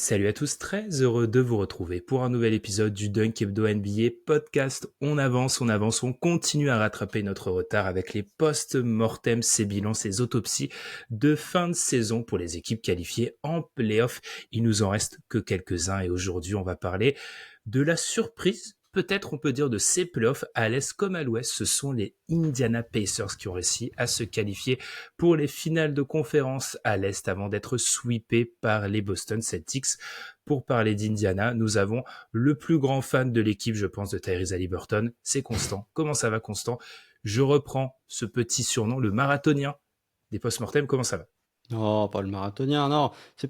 Salut à tous, très heureux de vous retrouver pour un nouvel épisode du Dunk Hebdo NBA podcast. On avance, on continue à rattraper notre retard avec les post-mortem, ces bilans, ces autopsies de fin de saison pour les équipes qualifiées en play-off. Il nous en reste que quelques-uns et aujourd'hui on va parler de la surprise. Peut-être on peut dire de ces playoffs à l'Est comme à l'Ouest, ce sont les Indiana Pacers qui ont réussi à se qualifier pour les finales de conférence à l'Est avant d'être sweepés par les Boston Celtics. Pour parler d'Indiana, nous avons le plus grand fan de l'équipe, je pense, de Tyrese Haliburton, c'est Constant. Comment ça va, Constant? Je reprends ce petit surnom, le marathonien des post-mortem. Comment ça va? Non, pas le marathonien, non. Je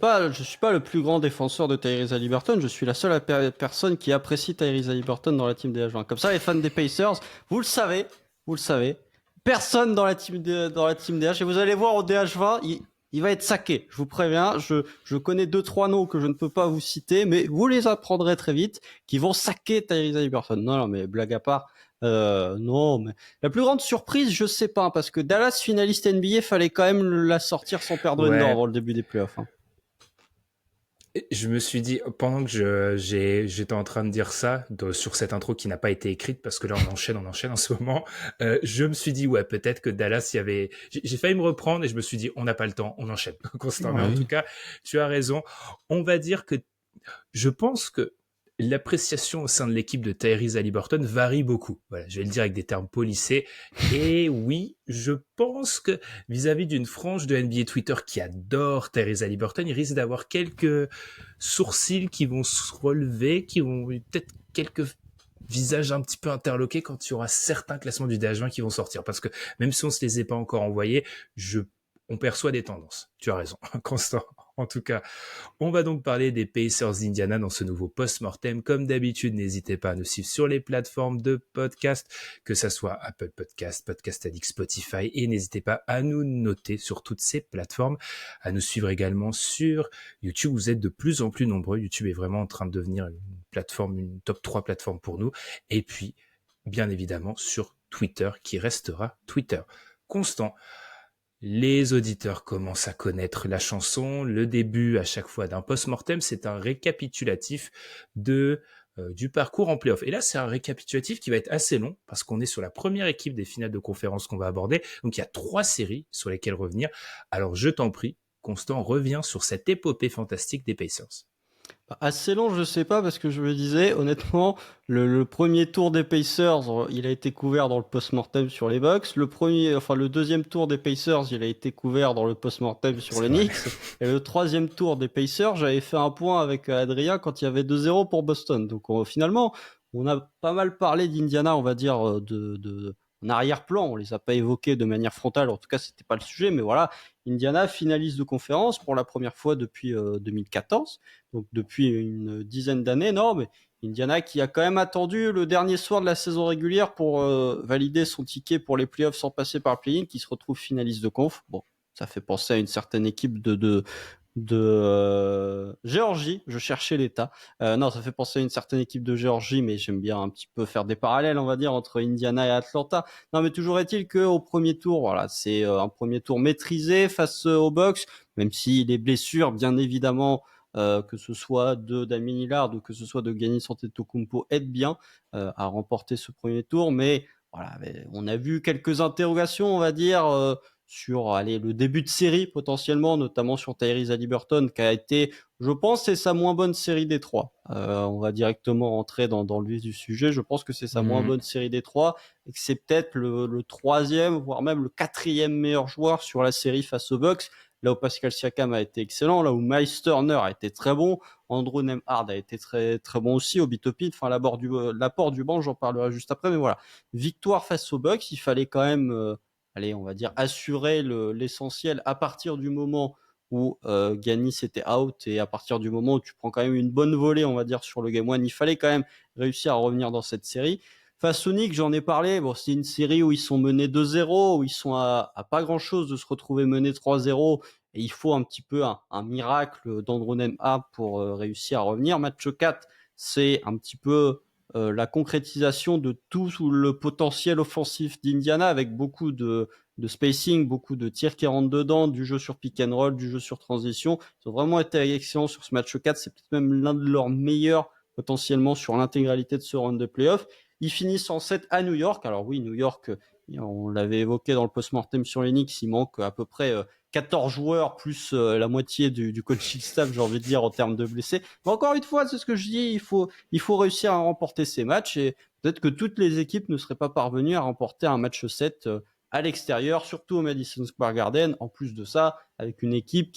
suis pas le plus grand défenseur de Tyrese Haliburton, je suis la seule personne qui apprécie Tyrese Haliburton dans la team des H20. Comme ça, les fans des Pacers, vous le savez, personne dans la team DH, et vous allez voir au DH20, il va être saqué. Je vous préviens, je connais 2-3 noms que je ne peux pas vous citer, mais vous les apprendrez très vite, qui vont saquer Tyrese Haliburton. Non, mais blague à part, non, mais la plus grande surprise, je sais pas, parce que Dallas finaliste NBA, fallait quand même la sortir sans perdre une dent Ouais, avant le début des playoffs. Hein. je me suis dit, pendant que j'étais en train de dire ça, sur cette intro qui n'a pas été écrite, parce que là on enchaîne en ce moment, je me suis dit, ouais, peut-être que Dallas, il y avait... J'ai failli me reprendre et je me suis dit, on n'a pas le temps, on enchaîne constant. Mais en tout Oui. cas, tu as raison. On va dire que je pense que l'appréciation au sein de l'équipe de Tyrese Haliburton varie beaucoup. Voilà, je vais le dire avec des termes polissés. Et oui, je pense que vis-à-vis d'une frange de NBA Twitter qui adore Tyrese Haliburton, il risque d'avoir quelques sourcils qui vont se relever, qui vont peut-être quelques visages un petit peu interloqués quand il y aura certains classements du DH20 qui vont sortir. Parce que même si on se les est pas encore envoyés, on perçoit des tendances. Tu as raison, Constant. En tout cas, on va donc parler des Pacers d'Indiana dans ce nouveau post-mortem. Comme d'habitude, n'hésitez pas à nous suivre sur les plateformes de podcast, que ça soit Apple Podcast, Podcast Addict, Spotify, et n'hésitez pas à nous noter sur toutes ces plateformes, à nous suivre également sur YouTube. Vous êtes de plus en plus nombreux. YouTube est vraiment en train de devenir une plateforme, une top 3 plateforme pour nous. Et puis, bien évidemment, sur Twitter, qui restera Twitter. Constant. Les auditeurs commencent à connaître la chanson. Le début, à chaque fois, d'un post-mortem, c'est un récapitulatif du parcours en playoff. Et là, c'est un récapitulatif qui va être assez long parce qu'on est sur la première équipe des finales de conférence qu'on va aborder. Donc, il y a 3 séries sur lesquelles revenir. Alors, je t'en prie, Constant, reviens sur cette épopée fantastique des Pacers. Assez long, je sais pas, parce que je me disais, honnêtement, le premier tour des Pacers, il a été couvert dans le post-mortem sur les Bucks. Le deuxième tour des Pacers, il a été couvert dans le post-mortem sur C'est les vrai. Knicks. Et le troisième tour des Pacers, j'avais fait un point avec Adrien quand il y avait 2-0 pour Boston. Donc finalement, on a pas mal parlé d'Indiana, on va dire, en arrière-plan. On les a pas évoqués de manière frontale. En tout cas, c'était pas le sujet. Mais voilà, Indiana finaliste de conférence pour la première fois depuis 2014. Donc depuis une dizaine d'années, non, mais Indiana qui a quand même attendu le dernier soir de la saison régulière pour valider son ticket pour les playoffs sans passer par le play-in, qui se retrouve finaliste de conf. Bon, ça fait penser à une certaine équipe de Géorgie. Je cherchais l'État. Non, ça fait penser à une certaine équipe de Géorgie, mais j'aime bien un petit peu faire des parallèles, on va dire, entre Indiana et Atlanta. Non, mais toujours est-il que au premier tour, voilà, c'est un premier tour maîtrisé face aux Bucks, même si les blessures, bien évidemment, que ce soit de Damian Lillard ou que ce soit de Giannis Antetokounmpo aide bien à remporter ce premier tour, mais voilà, on a vu quelques interrogations, on va dire, sur le début de série potentiellement, notamment sur Tyrese Haliburton, qui a été, je pense, c'est sa moins bonne série des trois. On va directement entrer dans le vif du sujet. Je pense que c'est sa moins Mmh. bonne série des trois, et que c'est peut-être le troisième, voire même le quatrième meilleur joueur sur la série face aux Bucks. Là où Pascal Siakam a été excellent, là où Miles Turner a été très bon, Andrew Nembhard a été très très bon aussi, Obi Toppin, enfin l'apport du banc, j'en parlerai juste après, mais voilà. Victoire face aux Bucks, il fallait quand même, on va dire assurer l'essentiel à partir du moment où Giannis était out et à partir du moment où tu prends quand même une bonne volée, on va dire, sur le Game 1, il fallait quand même réussir à revenir dans cette série. Face aux Knicks, j'en ai parlé. Bon, c'est une série où ils sont menés 2-0, où ils sont à pas grand-chose de se retrouver menés 3-0. Et il faut un petit peu un miracle d'Andrew Nembhard pour réussir à revenir. Match 4, c'est un petit peu la concrétisation de tout le potentiel offensif d'Indiana avec beaucoup de spacing, beaucoup de tirs qui rentrent dedans, du jeu sur pick and roll, du jeu sur transition. Ils ont vraiment été excellents sur ce match 4. C'est peut-être même l'un de leurs meilleurs potentiellement sur l'intégralité de ce round de playoff. Ils finissent en 7 à New York. Alors oui, New York, on l'avait évoqué dans le post-mortem sur les Knicks, il manque à peu près 14 joueurs plus la moitié du coaching staff, j'ai envie de dire, en termes de blessés. Mais encore une fois, c'est ce que je dis, il faut réussir à remporter ces matchs et peut-être que toutes les équipes ne seraient pas parvenues à remporter un match 7 à l'extérieur, surtout au Madison Square Garden. En plus de ça, avec une équipe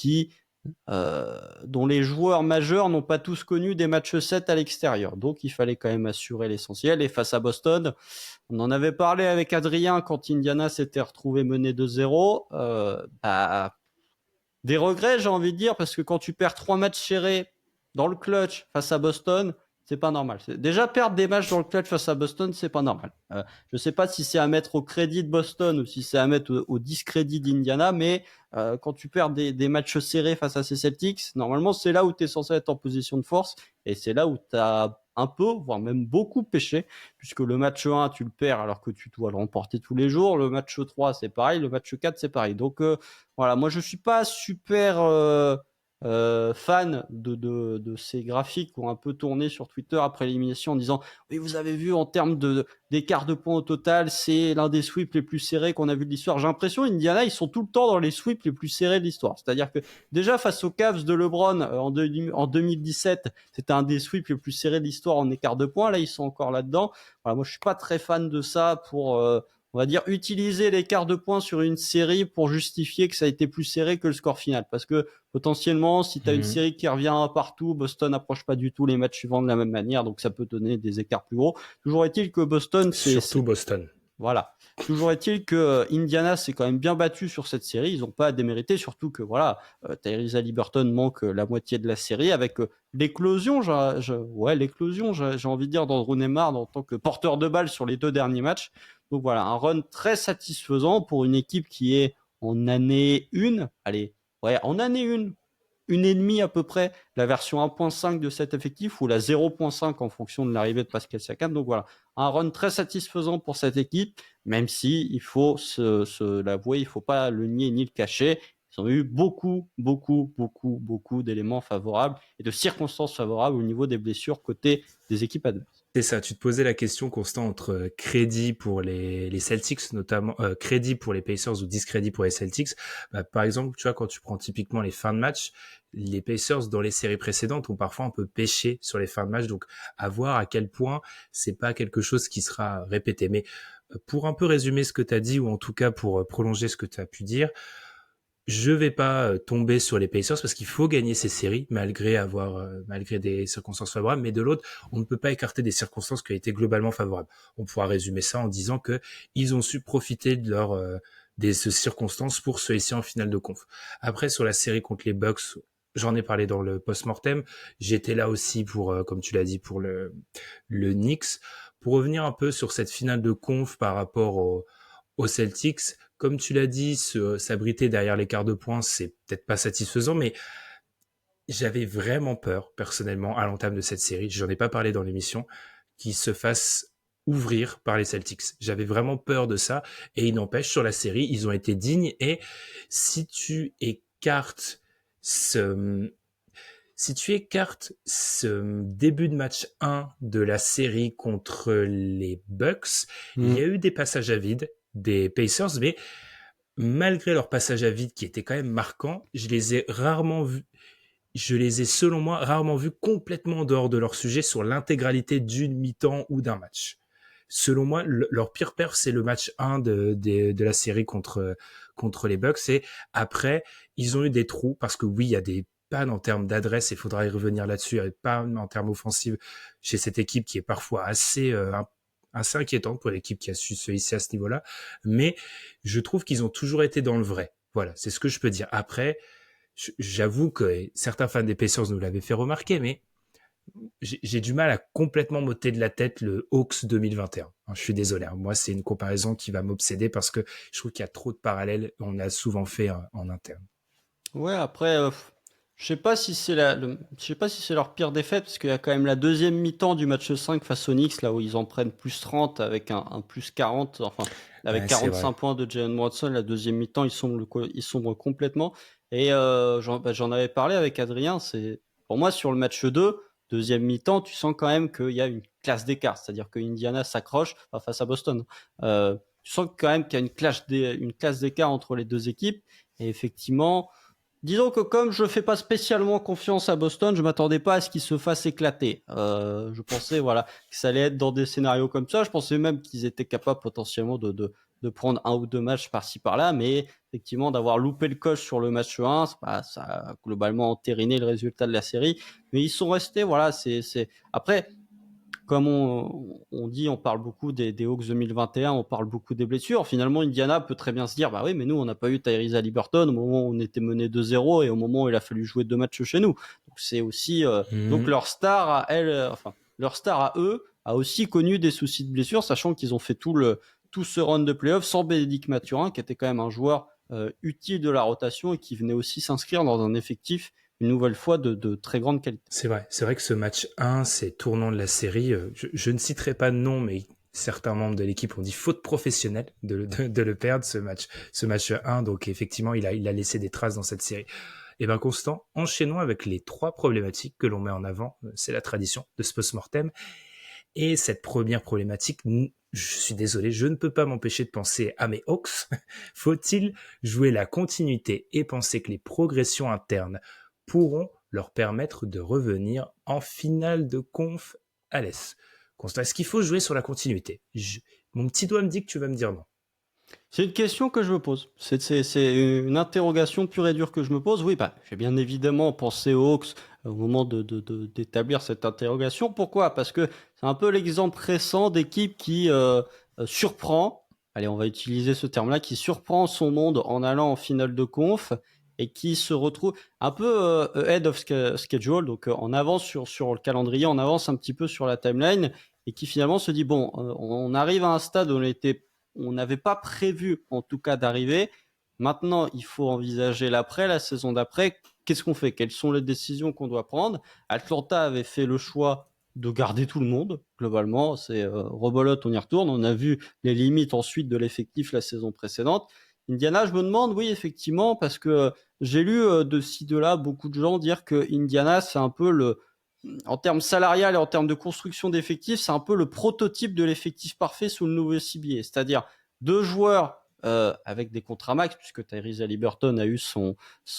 dont les joueurs majeurs n'ont pas tous connu des matchs 7 à l'extérieur. Donc il fallait quand même assurer l'essentiel. Et face à Boston, on en avait parlé avec Adrien quand Indiana s'était retrouvé mené 2-0. Des regrets, j'ai envie de dire, parce que quand tu perds 3 matchs serrés dans le clutch face à Boston, c'est pas normal. Déjà, perdre des matchs dans le clutch face à Boston, c'est pas normal. Je sais pas si c'est à mettre au crédit de Boston ou si c'est à mettre au discrédit d'Indiana, mais quand tu perds des matchs serrés face à ces Celtics, normalement, c'est là où tu es censé être en position de force et c'est là où tu as un peu, voire même beaucoup péché, puisque le match 1, tu le perds alors que tu dois le remporter tous les jours. Le match 3, c'est pareil. Le match 4, c'est pareil. Donc, voilà, moi, je suis pas super fan de ces graphiques qui ont un peu tourné sur Twitter après l'élimination en disant oui, vous avez vu en termes d'écart de points au total, c'est l'un des sweeps les plus serrés qu'on a vu de l'histoire. J'ai l'impression Indiana, ils sont tout le temps dans les sweeps les plus serrés de l'histoire. C'est-à-dire que déjà face aux Cavs de LeBron en 2017, c'était un des sweeps les plus serrés de l'histoire en écart de points. Là, ils sont encore là-dedans. Voilà, moi, je suis pas très fan de ça pour on va dire utiliser l'écart de points sur une série pour justifier que ça a été plus serré que le score final. Parce que potentiellement, si tu as une série qui revient partout, Boston n'approche pas du tout les matchs suivants de la même manière, donc ça peut donner des écarts plus gros. Toujours est-il que Boston, Boston. Voilà. Toujours est-il que Indiana s'est quand même bien battu sur cette série. Ils n'ont pas à démériter, surtout que voilà, Tyrese Haliburton manque la moitié de la série avec l'éclosion, j'ai envie de dire d'Andrew Neymar en tant que porteur de balle sur les 2 derniers matchs. Donc voilà, un run très satisfaisant pour une équipe qui est en année 1. Allez, ouais, en année 1, une et demie à peu près la version 1.5 de cet effectif ou la 0.5 en fonction de l'arrivée de Pascal Siakam. Donc voilà, un run très satisfaisant pour cette équipe, même si il faut l'avouer, il faut pas le nier ni le cacher. Ils ont eu beaucoup d'éléments favorables et de circonstances favorables au niveau des blessures côté des équipes adverses. C'est ça, tu te posais la question, Constant, entre crédit pour les Celtics, notamment crédit pour les Pacers ou discrédit pour les Celtics. Par exemple, tu vois, quand tu prends typiquement les fins de match, les Pacers dans les séries précédentes ont parfois un peu pêché sur les fins de match, donc à voir à quel point c'est pas quelque chose qui sera répété. Mais pour un peu résumer ce que tu as dit, ou en tout cas pour prolonger ce que tu as pu dire, je vais pas tomber sur les Pacers parce qu'il faut gagner ces séries malgré des circonstances favorables, mais de l'autre, on ne peut pas écarter des circonstances qui ont été globalement favorables. On pourra résumer ça en disant que ils ont su profiter de des circonstances pour se hisser en finale de conf. Après, sur la série contre les Bucks, j'en ai parlé dans le post-mortem, j'étais là aussi pour, comme tu l'as dit, pour le Knicks. Pour revenir un peu sur cette finale de conf par rapport aux Celtics, comme tu l'as dit, s'abriter derrière l'écart de points, c'est peut-être pas satisfaisant, mais j'avais vraiment peur, personnellement, à l'entame de cette série, j'en ai pas parlé dans l'émission, qu'ils se fassent ouvrir par les Celtics. J'avais vraiment peur de ça, et il n'empêche, sur la série, ils ont été dignes, et si tu écartes ce début de match 1 de la série contre les Bucks, il y a eu des passages à vide des Pacers, mais malgré leur passage à vide qui était quand même marquant, je les ai selon moi rarement vus complètement en dehors de leur sujet sur l'intégralité d'une mi-temps ou d'un match. Selon moi, leur pire perf, c'est le match 1 de la série contre les Bucks, et après, ils ont eu des trous, parce que oui, il y a des pannes en termes d'adresse, il faudra y revenir là-dessus, il y a des pannes en termes offensifs chez cette équipe qui est parfois assez inquiétante pour l'équipe qui a su se hisser à ce niveau-là, mais je trouve qu'ils ont toujours été dans le vrai. Voilà, c'est ce que je peux dire. Après, j'avoue que certains fans des Pacers nous l'avaient fait remarquer, mais j'ai du mal à complètement m'ôter de la tête le Hawks 2021. Je suis désolé, moi c'est une comparaison qui va m'obséder parce que je trouve qu'il y a trop de parallèles, on l'a souvent fait en interne. Ouais, après, Je sais pas si c'est je sais pas si c'est leur pire défaite, parce qu'il y a quand même la deuxième mi-temps du match 5 face aux Knicks, là où ils en prennent plus 30 avec un plus 40, enfin, avec Ouais, c'est vrai. 45 points de Jalen Brunson. La deuxième mi-temps, ils sombrent complètement. Et j'en avais parlé avec Adrien, pour moi, sur le match 2, deuxième mi-temps, tu sens quand même qu'il y a une classe d'écart, c'est-à-dire que Indiana s'accroche, enfin, face à Boston. Tu sens quand même qu'il y a une classe d'écart entre les deux équipes, et effectivement, disons que comme je fais pas spécialement confiance à Boston, je m'attendais pas à ce qu'ils se fassent éclater. Je pensais voilà que ça allait être dans des scénarios comme ça. Je pensais même qu'ils étaient capables potentiellement de prendre un ou deux matchs par-ci par-là, mais effectivement d'avoir loupé le coche sur le match 1, ça a globalement entériné le résultat de la série. Mais ils sont restés voilà, c'est après comme on dit, on parle beaucoup des Hawks 2021, on parle beaucoup des blessures. Finalement, Indiana peut très bien se dire, bah oui, mais nous, on n'a pas eu Tyrese Haliburton au moment où on était mené 2-0 et au moment où il a fallu jouer 2 matchs chez nous. Donc c'est aussi, donc Mhm. leur star à elle, enfin leur star à eux a aussi connu des soucis de blessure, sachant qu'ils ont fait tout ce run de playoff sans Bénédicte Mathurin, qui était quand même un joueur utile de la rotation et qui venait aussi s'inscrire dans un effectif une nouvelle fois de très grande qualité. C'est vrai que ce match 1, c'est tournant de la série. Je ne citerai pas de nom, mais certains membres de l'équipe ont dit faute professionnelle de le perdre, ce match 1. Donc effectivement, il a laissé des traces dans cette série. Et ben Constant, enchaînons avec les trois problématiques que l'on met en avant. C'est la tradition de ce post-mortem. Et cette première problématique, je suis désolé, je ne peux pas m'empêcher de penser à mes Hawks. Faut-il jouer la continuité et penser que les progressions internes pourront leur permettre de revenir en finale de conf à l'Est? Constat, est-ce qu'il faut jouer sur la continuité? Mon petit doigt me dit que tu vas me dire non. C'est une question que je me pose. C'est une interrogation pure et dure que je me pose. Oui, bah, j'ai bien évidemment pensé aux Hawks au moment d'établir cette interrogation. Pourquoi? Parce que c'est un peu l'exemple récent d'équipe qui surprend, allez, on va utiliser ce terme-là, qui surprend son monde en allant en finale de conf et qui se retrouve un peu ahead of schedule, donc en avance sur le calendrier, en avance un petit peu sur la timeline, et qui finalement se dit, bon, on arrive à un stade où on n'avait pas prévu en tout cas d'arriver. Maintenant, il faut envisager l'après, la saison d'après. Qu'est-ce qu'on fait? Quelles sont les décisions qu'on doit prendre? Atlanta avait fait le choix de garder tout le monde, globalement. C'est rebolote, on y retourne. On a vu les limites ensuite de l'effectif la saison précédente. Indiana, je me demande, oui, effectivement, parce que j'ai lu de ci, de là, beaucoup de gens dire que Indiana, c'est un peu en termes salarial et en termes de construction d'effectifs, c'est un peu le prototype de l'effectif parfait sous le nouveau CBA. C'est-à-dire deux joueurs avec des contrats max, puisque Tyrese Haliburton a eu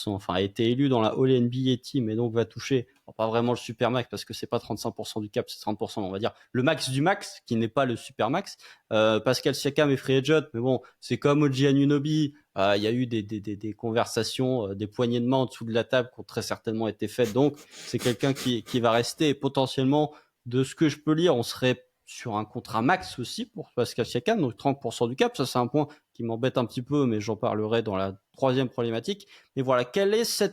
enfin, a été élu dans la All NBA Team et donc va toucher, pas vraiment le super max parce que c'est pas 35% du cap, c'est 30%, on va dire le max du max, qui n'est pas le super max. Pascal Siakam est free agent, mais bon, c'est comme OG Anunoby. Il y a eu des conversations, des poignées de main en dessous de la table qui ont très certainement été faites. Donc, c'est quelqu'un qui va rester. Et potentiellement, de ce que je peux lire, on serait sur un contrat max aussi pour Pascal Siakam, donc 30% du cap. Ça, c'est un point qui m'embête un petit peu, mais j'en parlerai dans la troisième problématique. Mais voilà, quelle est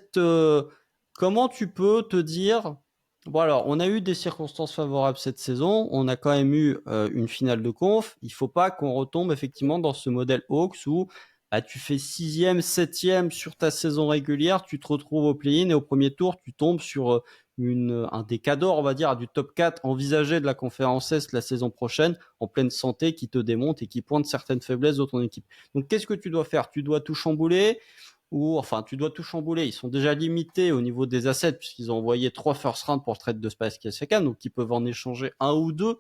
comment tu peux te dire, bon alors, on a eu des circonstances favorables cette saison, on a quand même eu une finale de conf, il faut pas qu'on retombe effectivement dans ce modèle Hawks où bah, tu fais sixième, septième sur ta saison régulière, tu te retrouves au play-in et au premier tour, tu tombes sur un des cadors, on va dire, du top 4 envisagé de la conférence Est la saison prochaine, en pleine santé, qui te démonte et qui pointe certaines faiblesses de ton équipe. Donc qu'est-ce que tu dois faire? Tu dois tout chambouler, ou enfin tu dois tout chambouler. Ils sont déjà limités au niveau des assets puisqu'ils ont envoyé 3 first round pour trade de Pascal Siakam, donc ils peuvent en échanger un ou deux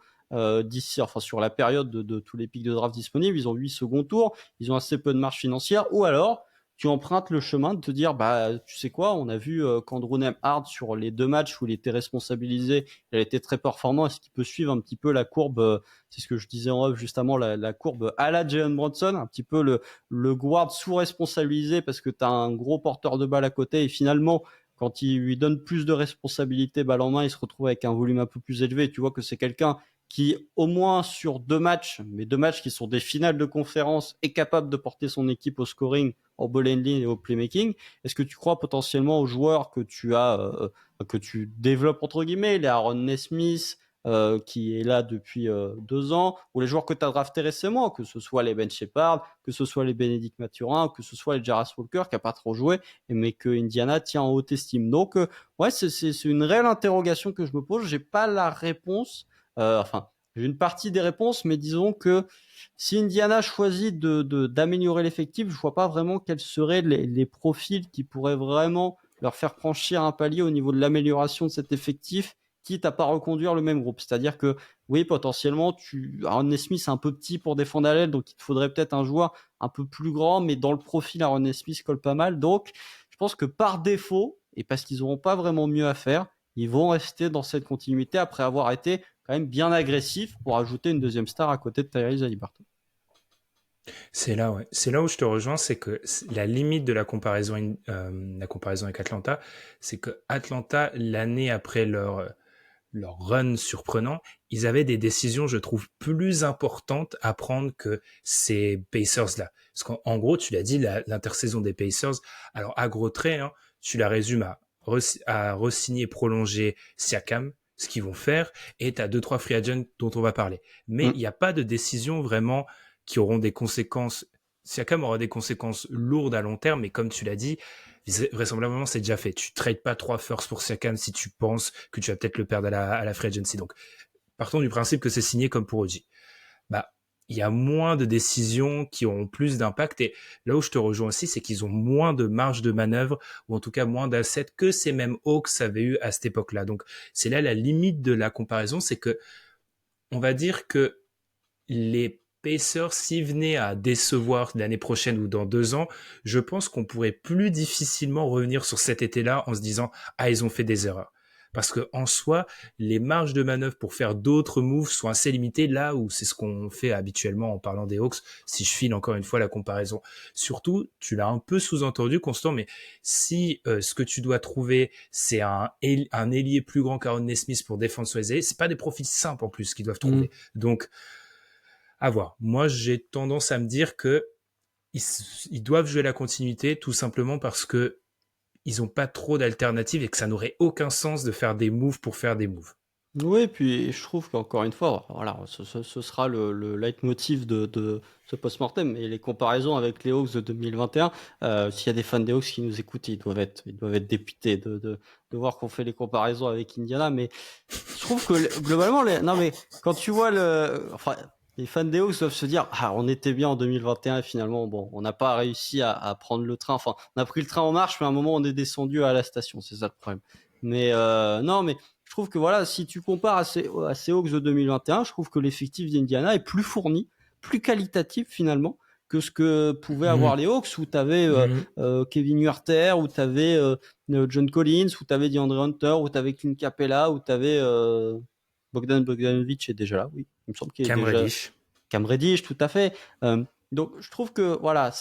d'ici, enfin sur la période de tous les pics de draft disponibles. Ils ont 8 second tours, ils ont assez peu de marge financière, ou alors tu empruntes le chemin de te dire, bah, tu sais quoi, on a vu qu'Andrew Nembhard, sur les 2 matchs où il était responsabilisé, il a été très performant. Est-ce qu'il peut suivre un petit peu la courbe, c'est ce que je disais en off justement, la courbe à la Jalen Brunson, un petit peu le guard sous-responsabilisé parce que tu as un gros porteur de balle à côté et finalement, quand il lui donne plus de responsabilités balle en main, il se retrouve avec un volume un peu plus élevé. Et tu vois que c'est quelqu'un qui, au moins sur 2 matchs, mais 2 matchs qui sont des finales de conférence, est capable de porter son équipe au scoring, au ball handling et au playmaking. Est-ce que tu crois potentiellement aux joueurs que tu as, que tu développes entre guillemets, les Aaron Nesmith, qui est là depuis 2 ans, ou les joueurs que tu as draftés récemment, que ce soit les Ben Shepard, que ce soit les Bénédicte Mathurin, que ce soit les Jarras Walker, qui n'a pas trop joué, mais que Indiana tient en haute estime. Donc, ouais, c'est une réelle interrogation que je me pose. J'ai pas la réponse. Enfin, j'ai une partie des réponses, mais disons que si Indiana choisit d'améliorer l'effectif, je vois pas vraiment quels seraient les profils qui pourraient vraiment leur faire franchir un palier au niveau de l'amélioration de cet effectif, quitte à pas reconduire le même groupe. C'est-à-dire que, oui, potentiellement, Aaron Nesmith c'est un peu petit pour défendre à l'aile, donc il te faudrait peut-être un joueur un peu plus grand, mais dans le profil, Aaron Nesmith colle pas mal. Donc, je pense que par défaut, et parce qu'ils n'auront pas vraiment mieux à faire, ils vont rester dans cette continuité après avoir été quand même bien agressifs pour ajouter une deuxième star à côté de Tyrese Haliburton. C'est là, ouais. C'est là où je te rejoins, c'est que la limite de la comparaison avec Atlanta, c'est que Atlanta, l'année après leur run surprenant, ils avaient des décisions, je trouve, plus importantes à prendre que ces Pacers-là. Parce qu'en gros, tu l'as dit, l'intersaison des Pacers, alors à gros traits, hein, tu la résumes à re-signer, prolonger Siakam, ce qu'ils vont faire, et t'as 2-3 free agents dont on va parler. Mais il n'y a pas de décision vraiment qui auront des conséquences. Siakam aura des conséquences lourdes à long terme, mais comme tu l'as dit, vraisemblablement c'est déjà fait. Tu trades pas 3 firsts pour Siakam si tu penses que tu vas peut-être le perdre à la free agency. Donc, partons du principe que c'est signé comme pour OG. Bah, il y a moins de décisions qui auront plus d'impact, et là où je te rejoins aussi, c'est qu'ils ont moins de marge de manœuvre, ou en tout cas moins d'assets que ces mêmes Hawks avaient eu à cette époque-là. Donc, c'est là la limite de la comparaison, c'est que on va dire que les Pacers, s'ils venaient à décevoir l'année prochaine ou dans 2 ans, je pense qu'on pourrait plus difficilement revenir sur cet été-là en se disant « Ah, ils ont fait des erreurs ». Parce que en soi, les marges de manœuvre pour faire d'autres moves sont assez limitées, là où c'est ce qu'on fait habituellement en parlant des Hawks, si je file encore une fois la comparaison. Surtout, tu l'as un peu sous-entendu, Constant, mais si ce que tu dois trouver, c'est un ailier plus grand qu'Aaron Nesmith pour défendre sur les ailiers, c'est pas des profils simples en plus qu'ils doivent trouver. Donc, à voir. Moi, j'ai tendance à me dire que ils doivent jouer la continuité tout simplement parce que ils ont pas trop d'alternatives et que ça n'aurait aucun sens de faire des moves pour faire des moves. Oui, puis je trouve qu'encore une fois, voilà, ce sera le leitmotiv de ce post-mortem. Et les comparaisons avec les Hawks de 2021, s'il y a des fans des Hawks qui nous écoutent, ils doivent être dépités de voir qu'on fait les comparaisons avec Indiana. Mais je trouve que globalement, non mais quand tu vois enfin, les fans des Hawks doivent se dire, ah, on était bien en 2021 et finalement, bon, on n'a pas réussi à prendre le train. Enfin, on a pris le train en marche, mais à un moment, on est descendu à la station. C'est ça le problème. Mais non, mais je trouve que voilà, si tu compares à ces Hawks de 2021, je trouve que l'effectif d'Indiana est plus fourni, plus qualitatif finalement que ce que pouvaient avoir les Hawks, où tu avais Kevin Huerter, où tu avais John Collins, où tu avais DeAndre Hunter, où tu avais Clint Capella, où tu avais Bogdan Bogdanovic est déjà là, oui. Il me semble qu'il est Cam déjà Reddish. Cam Reddish, tout à fait. Donc je trouve que voilà,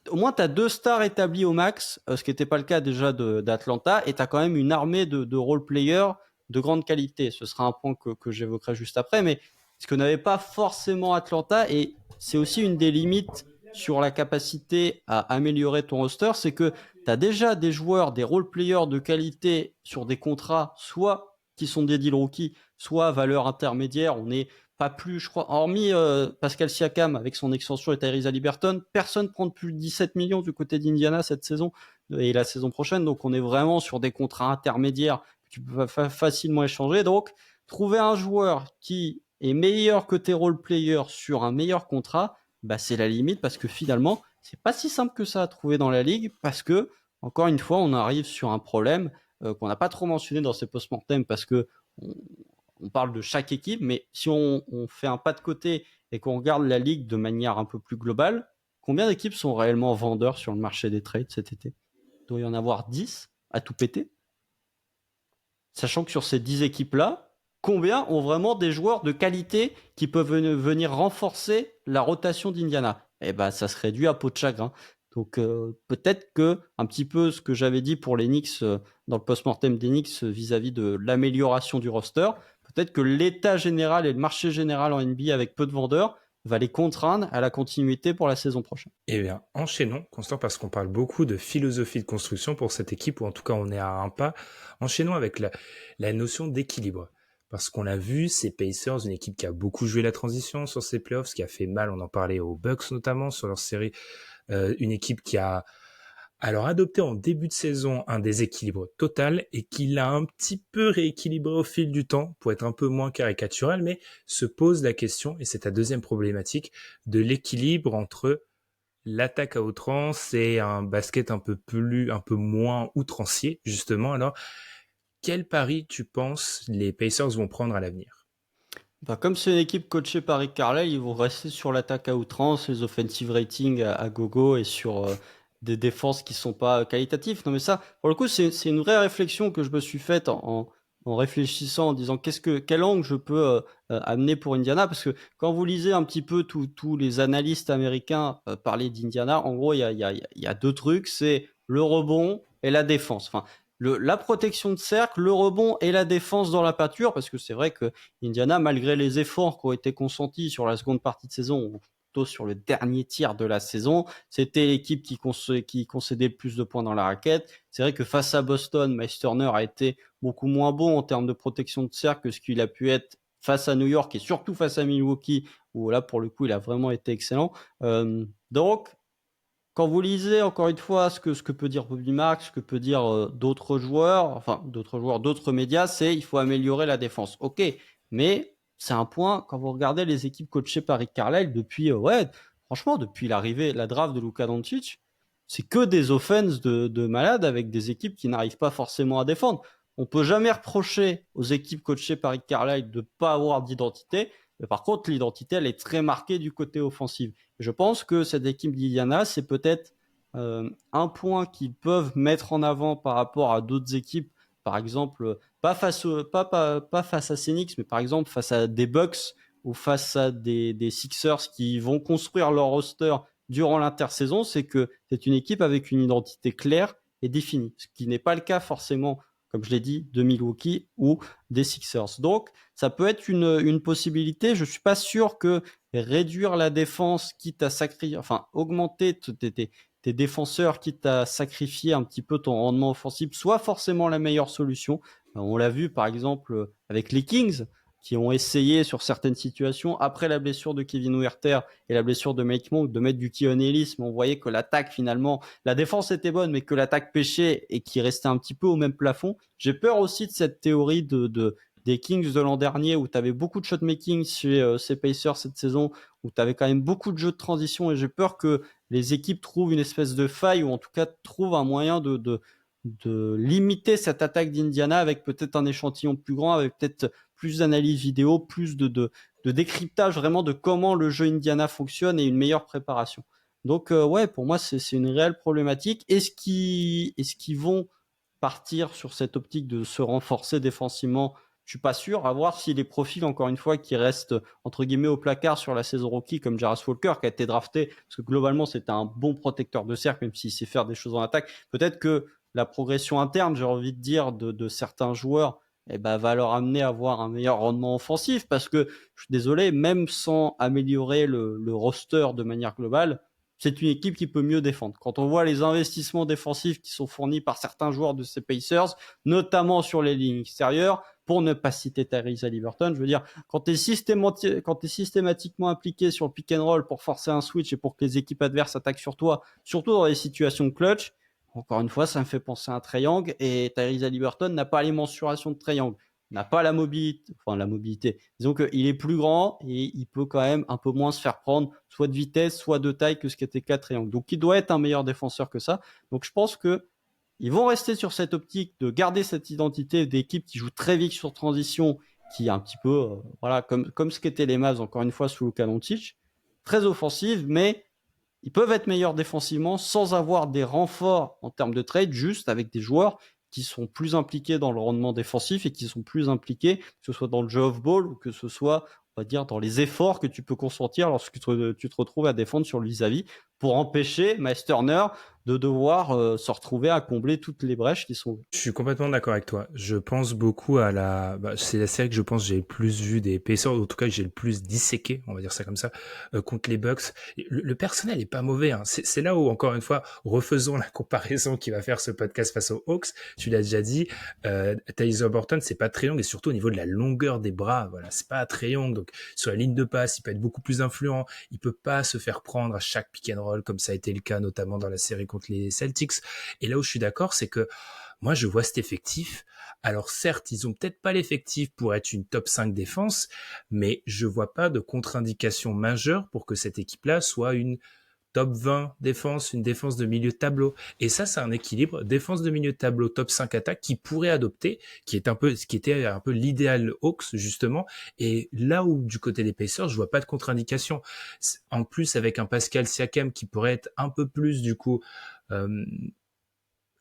au moins tu as 2 stars établies au max, ce qui n'était pas le cas déjà d'Atlanta, et tu as quand même une armée de role-players de grande qualité. Ce sera un point que j'évoquerai juste après, mais ce que n'avait pas forcément Atlanta, et c'est aussi une des limites sur la capacité à améliorer ton roster, c'est que tu as déjà des joueurs, des role-players de qualité sur des contrats, soit qui sont des deals rookies, soit à valeur intermédiaire. On est pas plus, je crois, hormis Pascal Siakam avec son extension et Tyrese Haliburton, personne ne prend plus de 17 millions du côté d'Indiana cette saison et la saison prochaine. Donc on est vraiment sur des contrats intermédiaires que tu peux facilement échanger. Donc trouver un joueur qui est meilleur que tes role players sur un meilleur contrat, bah c'est la limite parce que finalement c'est pas si simple que ça à trouver dans la ligue parce que encore une fois on arrive sur un problème qu'on n'a pas trop mentionné dans ces post-mortem parce que on parle de chaque équipe, mais si on fait un pas de côté et qu'on regarde la ligue de manière un peu plus globale, combien d'équipes sont réellement vendeurs sur le marché des trades cet été? Il doit y en avoir 10 à tout péter. Sachant que sur ces 10 équipes-là, combien ont vraiment des joueurs de qualité qui peuvent venir renforcer la rotation d'Indiana? Eh ben, ça se réduit à peau de chagrin. Donc peut-être que un petit peu ce que j'avais dit pour les Knicks dans le post-mortem des Knicks vis-à-vis de l'amélioration du roster, peut-être que l'état général et le marché général en NBA avec peu de vendeurs va les contraindre à la continuité pour la saison prochaine. Eh bien, enchaînons, Constant, parce qu'on parle beaucoup de philosophie de construction pour cette équipe, ou en tout cas on est à un pas. Enchaînons avec la notion d'équilibre. Parce qu'on l'a vu, ces Pacers, une équipe qui a beaucoup joué la transition sur ces playoffs, ce qui a fait mal, on en parlait aux Bucks notamment sur leur série, une équipe qui a alors adopté en début de saison un déséquilibre total et qui l'a un petit peu rééquilibré au fil du temps pour être un peu moins caricatural, mais se pose la question, et c'est ta deuxième problématique, de l'équilibre entre l'attaque à outrance et un basket un peu moins outrancier, justement. Alors, quel pari tu penses les Pacers vont prendre à l'avenir? Bah, comme c'est une équipe coachée par Rick Carlisle, ils vont rester sur l'attaque à outrance, les offensive ratings à gogo et sur des défenses qui sont pas qualitatives. Non mais ça, pour le coup, c'est une vraie réflexion que je me suis faite en réfléchissant, en disant quel angle je peux amener pour Indiana, parce que quand vous lisez un petit peu tous les analystes américains parler d'Indiana, en gros, il y a deux trucs, c'est le rebond et la défense. Enfin, la protection de cercle, le rebond et la défense dans la pâture, parce que c'est vrai que Indiana, malgré les efforts qui ont été consentis sur la seconde partie de saison, ou plutôt sur le dernier tiers de la saison, c'était l'équipe qui concédait le plus de points dans la raquette. C'est vrai que face à Boston, Miles Turner a été beaucoup moins bon en termes de protection de cercle que ce qu'il a pu être face à New York et surtout face à Milwaukee, où là, pour le coup, il a vraiment été excellent. Donc, quand vous lisez encore une fois ce que peut dire Bobby Marks, ce que peut dire d'autres joueurs, d'autres médias, c'est il faut améliorer la défense. Ok, mais c'est un point quand vous regardez les équipes coachées par Rick Carlisle depuis franchement depuis la draft de Luka Doncic, c'est que des offenses de malades avec des équipes qui n'arrivent pas forcément à défendre. On peut jamais reprocher aux équipes coachées par Rick Carlisle de pas avoir d'identité, mais par contre l'identité elle est très marquée du côté offensif. Je pense que cette équipe d'Indiana, c'est peut-être un point qu'ils peuvent mettre en avant par rapport à d'autres équipes, par exemple, pas face à Phoenix, mais par exemple face à des Bucks ou face à des Sixers qui vont construire leur roster durant l'intersaison, c'est que c'est une équipe avec une identité claire et définie, ce qui n'est pas le cas forcément, comme je l'ai dit, de Milwaukee ou des Sixers. Donc, ça peut être une possibilité. Je suis pas sûr que réduire la défense, quitte à sacrifier, enfin augmenter tes défenseurs, quitte à sacrifier un petit peu ton rendement offensif, soit forcément la meilleure solution. On l'a vu par exemple avec les Kings, qui ont essayé sur certaines situations, après la blessure de Kevin Huerter et la blessure de Mike Monk, de mettre du Keon Ellis, mais on voyait que l'attaque finalement, la défense était bonne, mais que l'attaque pêchait et qui restait un petit peu au même plafond. J'ai peur aussi de cette théorie des Kings de l'an dernier où tu avais beaucoup de shotmaking chez ces Pacers cette saison, où tu avais quand même beaucoup de jeux de transition, et j'ai peur que les équipes trouvent une espèce de faille, ou en tout cas trouvent un moyen de limiter cette attaque d'Indiana avec peut-être un échantillon plus grand, avec peut-être plus d'analyse vidéo, plus de décryptage vraiment de comment le jeu Indiana fonctionne et une meilleure préparation. Donc ouais, pour moi c'est une réelle problématique. Est-ce qu'ils vont partir sur cette optique de se renforcer défensivement? Je suis pas sûr. À voir si les profils, encore une fois, qui restent entre guillemets au placard sur la saison rookie, comme Jarrett Walker, qui a été drafté, parce que globalement c'était un bon protecteur de cercle, même s'il sait faire des choses en attaque. Peut-être que la progression interne, j'ai envie de dire, de certains joueurs, va leur amener à avoir un meilleur rendement offensif, parce que je suis désolé, même sans améliorer le roster de manière globale, c'est une équipe qui peut mieux défendre. Quand on voit les investissements défensifs qui sont fournis par certains joueurs de ces Pacers, notamment sur les lignes extérieures, pour ne pas citer Tyrese Haliburton, je veux dire, quand tu es systématiquement impliqué sur le pick and roll pour forcer un switch et pour que les équipes adverses attaquent sur toi, surtout dans les situations clutch, encore une fois, ça me fait penser à un triangle, et Tyrese Haliburton n'a pas les mensurations de triangle, n'a pas la mobilité. Disons qu'il est plus grand et il peut quand même un peu moins se faire prendre, soit de vitesse, soit de taille que ce qu'était K triangle. Donc il doit être un meilleur défenseur que ça. Donc je pense que ils vont rester sur cette optique de garder cette identité d'équipe qui joue très vite sur transition, qui est un petit peu, comme ce qu'étaient les Mavs, encore une fois, sous Luka Doncic, très offensive, mais ils peuvent être meilleurs défensivement sans avoir des renforts en termes de trade, juste avec des joueurs qui sont plus impliqués dans le rendement défensif et qui sont plus impliqués, que ce soit dans le jeu off-ball ou que ce soit, on va dire, dans les efforts que tu peux consentir lorsque tu te retrouves à défendre sur le vis-à-vis pour empêcher Miles Turner de devoir se retrouver à combler toutes les brèches qui sont. Je suis complètement d'accord avec toi. Je pense beaucoup à c'est la série que je pense que j'ai le plus vu des Pacers, en tout cas que j'ai le plus disséqué, on va dire ça comme ça, contre les Bucks. Le personnel est pas mauvais. Hein. C'est là où, encore une fois, refaisons la comparaison qui va faire ce podcast face aux Hawks. Tu l'as déjà dit, Tyrese Haliburton, c'est pas très long, et surtout au niveau de la longueur des bras, voilà, c'est pas très long. Donc sur la ligne de passe, il peut être beaucoup plus influent. Il peut pas se faire prendre à chaque pick and roll, comme ça a été le cas notamment dans la série contre les Celtics. Et là où je suis d'accord, c'est que moi, je vois cet effectif. Alors certes, ils ont peut-être pas l'effectif pour être une top 5 défense, mais je vois pas de contre-indication majeure pour que cette équipe-là soit une top 20 défense, une défense de milieu de tableau. Et ça, c'est un équilibre, défense de milieu de tableau, top 5 attaque, qui pourrait adopter, qui était un peu l'idéal Hawks, justement. Et là où, du côté des Pacers, je vois pas de contre-indication. En plus, avec un Pascal Siakam qui pourrait être un peu plus, du coup, euh,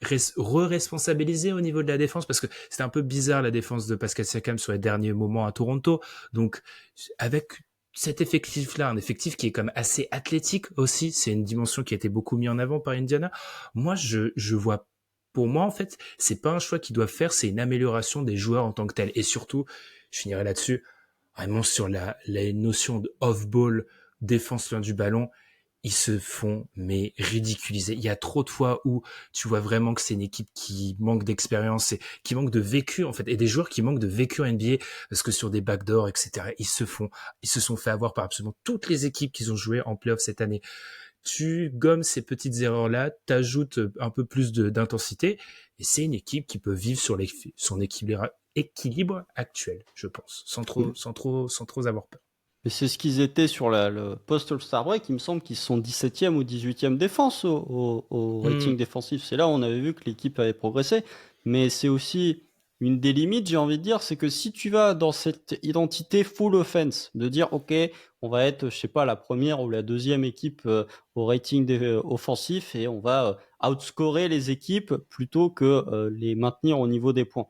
re-responsabilisé au niveau de la défense, parce que c'était un peu bizarre la défense de Pascal Siakam sur les derniers moments à Toronto. Donc avec cet effectif-là, un effectif qui est comme assez athlétique aussi, c'est une dimension qui a été beaucoup mise en avant par Indiana. Moi, je vois, pour moi en fait, c'est pas un choix qu'ils doivent faire, c'est une amélioration des joueurs en tant que tel. Et surtout, je finirai là-dessus, vraiment sur la notion de off-ball, défense loin du ballon, ils se font mais ridiculiser. Il y a trop de fois où tu vois vraiment que c'est une équipe qui manque d'expérience et qui manque de vécu en fait, et des joueurs qui manquent de vécu en NBA, parce que sur des backdoors, etc., ils se sont fait avoir par absolument toutes les équipes qu'ils ont joué en playoff cette année. Tu gommes ces petites erreurs-là, t'ajoutes un peu plus d'intensité, et c'est une équipe qui peut vivre sur son équilibre actuel, je pense, sans trop avoir peur. Et c'est ce qu'ils étaient sur le post-All-Star Break. Il me semble qu'ils sont 17e ou 18e défense au rating défensif. C'est là où on avait vu que l'équipe avait progressé. Mais c'est aussi une des limites, j'ai envie de dire, c'est que si tu vas dans cette identité full offense, de dire, OK, on va être, je sais pas, la première ou la deuxième équipe au rating offensif et on va outscorer les équipes plutôt que les maintenir au niveau des points.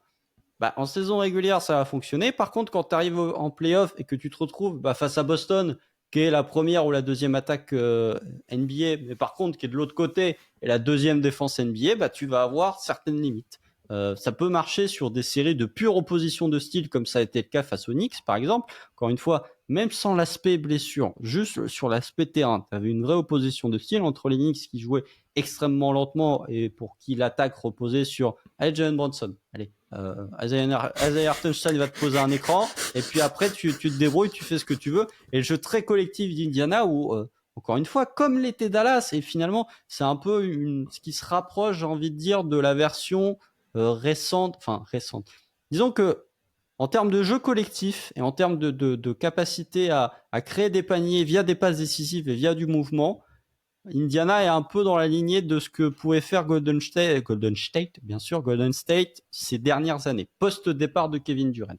Bah, en saison régulière, ça va fonctionner. Par contre, quand tu arrives en playoff et que tu te retrouves face à Boston, qui est la première ou la deuxième attaque NBA, mais par contre qui est de l'autre côté et la deuxième défense NBA, bah, tu vas avoir certaines limites. Ça peut marcher sur des séries de pure opposition de style, comme ça a été le cas face aux Knicks, par exemple. Encore une fois, même sans l'aspect blessure, juste sur l'aspect terrain, tu avais une vraie opposition de style entre les Knicks qui jouaient extrêmement lentement et pour qui l'attaque reposait sur Jalen Brunson. Allez, Isaiah Hartenstein va te poser un écran et puis après tu te débrouilles, tu fais ce que tu veux. Et le jeu très collectif d'Indiana où encore une fois, comme l'était Dallas, et finalement c'est un peu ce qui se rapproche, j'ai envie de dire, de la version récente. Disons que en termes de jeu collectif et en termes de capacité à créer des paniers via des passes décisives et via du mouvement, Indiana est un peu dans la lignée de ce que pouvait faire Golden State ces dernières années, post-départ de Kevin Durant.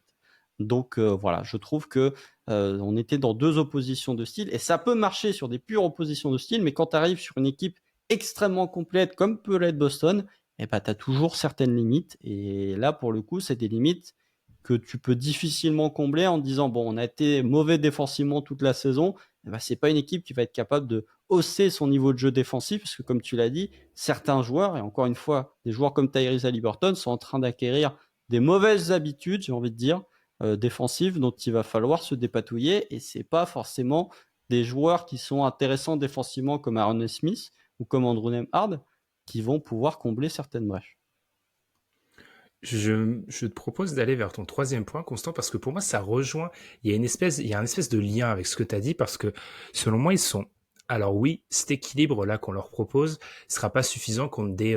Donc voilà, je trouve que on était dans deux oppositions de style, et ça peut marcher sur des pures oppositions de style, mais quand tu arrives sur une équipe extrêmement complète, comme peut l'être Boston, tu as toujours certaines limites, et là, pour le coup, c'est des limites que tu peux difficilement combler en disant, bon, on a été mauvais défensivement toute la saison, c'est pas une équipe qui va être capable de hausser son niveau de jeu défensif, parce que comme tu l'as dit, certains joueurs, et encore une fois, des joueurs comme Tyrese Haliburton sont en train d'acquérir des mauvaises habitudes, j'ai envie de dire, défensives, dont il va falloir se dépatouiller, et c'est pas forcément des joueurs qui sont intéressants défensivement comme Aaron Smith ou comme Andrew Nembhard qui vont pouvoir combler certaines brèches. Je te propose d'aller vers ton troisième point, Constant, parce que pour moi, ça rejoint, il y a un espèce de lien avec ce que tu as dit, parce que selon moi, alors oui, cet équilibre-là qu'on leur propose sera pas suffisant contre des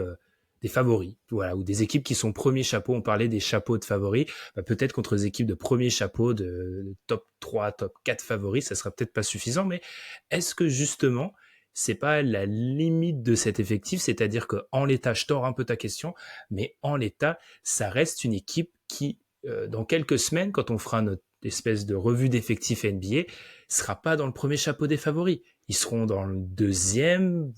favoris, voilà, ou des équipes qui sont premier chapeau. On parlait des chapeaux de favoris, peut-être contre des équipes de premier chapeau, de top 3, top 4 favoris, ça sera peut-être pas suffisant, mais est-ce que justement, c'est pas la limite de cet effectif, c'est-à-dire que en l'état, je tords un peu ta question, mais en l'état, ça reste une équipe qui, dans quelques semaines, quand on fera notre espèce de revue d'effectifs NBA, sera pas dans le premier chapeau des favoris. Ils seront dans le deuxième